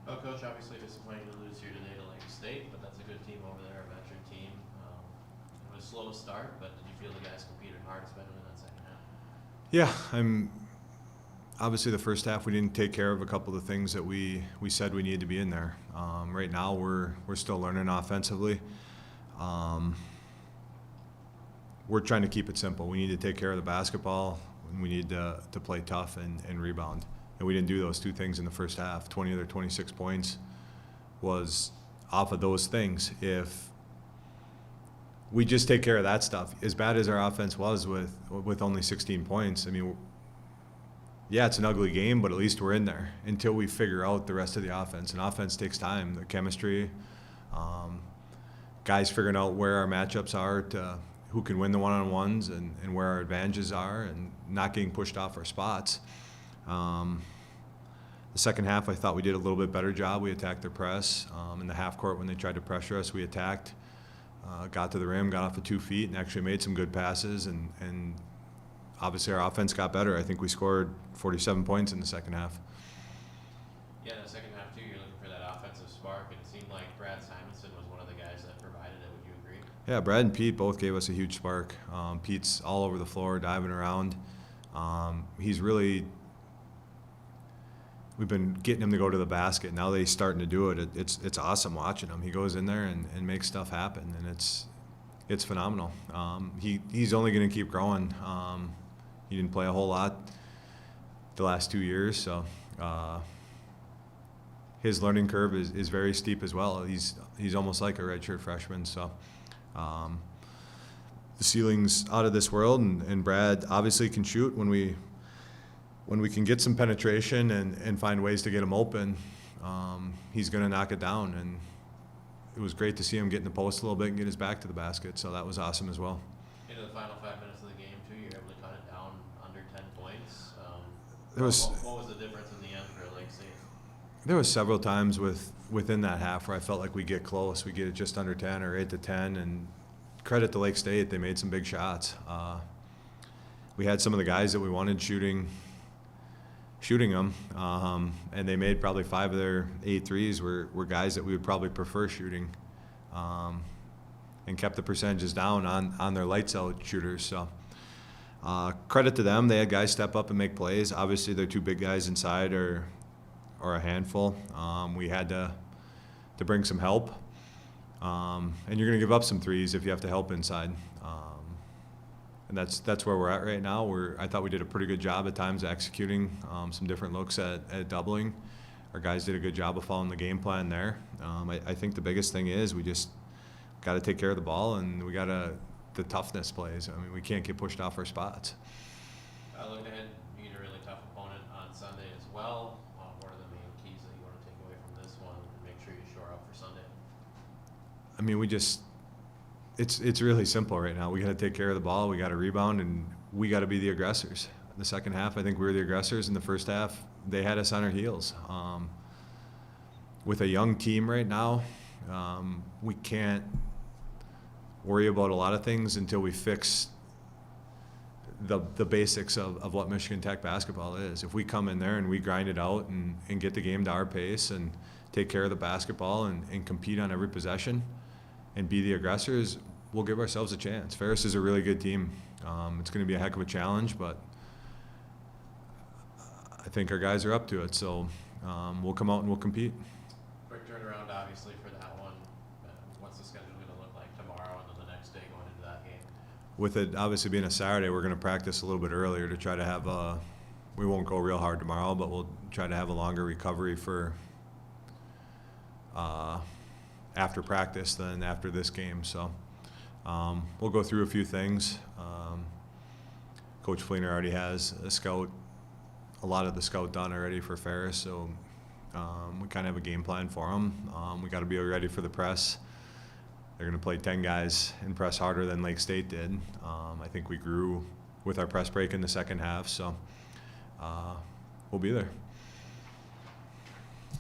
Well, Coach, obviously disappointing to lose here today to Lake State, but that's a good team over there, a veteran team. It was a slow start, but did you feel the guys competed hard, especially in that second half? Yeah, I'm obviously the first half we didn't take care of a couple of the things that we said we needed to be in there. Right now we're still learning offensively. We're trying to keep it simple. We need to take care of the basketball, and we need to play tough and rebound. And we didn't do those two things in the first half. 20 of their 26 points was off of those things. If we just take care of that stuff, as bad as our offense was with only 16 points, I mean, yeah, it's an ugly game, but at least we're in there until we figure out the rest of the offense. And offense takes time, the chemistry, guys figuring out where our matchups are, to who can win the one-on-ones and where our advantages are, and not getting pushed off our spots. The second half, I thought we did a little bit better job. We attacked their press. In the half court, when they tried to pressure us, we attacked, got to the rim, got off of 2 feet, and actually made some good passes. And obviously our offense got better. I think we scored 47 points in the second half. Yeah, in the second half, too, you're looking for that offensive spark, and it seemed like Brad Simonson was one of the guys that provided it. Would you agree? Yeah, Brad and Pete both gave us a huge spark. Pete's all over the floor, diving around. He's really – we've been getting him to go to the basket. Now that he's starting to do it, it's awesome watching him. He goes in there and makes stuff happen, and it's phenomenal. He's only going to keep growing. He didn't play a whole lot the last 2 years, so his learning curve is very steep as well. He's almost like a redshirt freshman, so the ceiling's out of this world, and Brad obviously can shoot when we can get some penetration and find ways to get him open. He's going to knock it down, and it was great to see him get in the post a little bit and get his back to the basket, so that was awesome as well. Into the final 5 minutes of the game, too, you're able to cut it down under 10 points. What was the difference in the end for Lake State? There was several times within that half where I felt like we get close. We get it just under 10 or 8 to 10, and credit to Lake State, they made some big shots. We had some of the guys that we wanted shooting them, and they made probably 5 of their 8 threes were guys that we would probably prefer shooting, and kept the percentages down on their lights out shooters. So credit to them. They had guys step up and make plays. Obviously their 2 big guys inside are a handful. We had to bring some help, and you're going to give up some threes if you have to help inside. And that's where we're at right now. I thought we did a pretty good job at times executing some different looks at doubling. Our guys did a good job of following the game plan there. I think the biggest thing is we just got to take care of the ball, and the toughness plays. I mean, we can't get pushed off our spots. Looking ahead, you get a really tough opponent on Sunday as well. What are the main keys that you want to take away from this one and make sure you shore up for Sunday? I mean, it's really simple right now. We got to take care of the ball. We got to rebound, and we got to be the aggressors. The second half, I think we were the aggressors. In the first half, they had us on our heels. With a young team right now, we can't worry about a lot of things until we fix the basics of what Michigan Tech basketball is. If we come in there and we grind it out and get the game to our pace and take care of the basketball and compete on every possession and be the aggressors, we'll give ourselves a chance. Ferris is a really good team. It's going to be a heck of a challenge, but I think our guys are up to it. So we'll come out and we'll compete. Quick turnaround, obviously, for that one. What's the schedule going to look like tomorrow and then the next day going into that game? With it obviously being a Saturday, we're going to practice a little bit earlier to try to have we won't go real hard tomorrow, but we'll try to have a longer recovery for after practice than after this game. So we'll go through a few things. Coach Fleener already has a lot of the scout done already for Ferris, so we kind of have a game plan for them. We got to be ready for the press. They're going to play 10 guys and press harder than Lake State did. I think we grew with our press break in the second half, so we'll be there.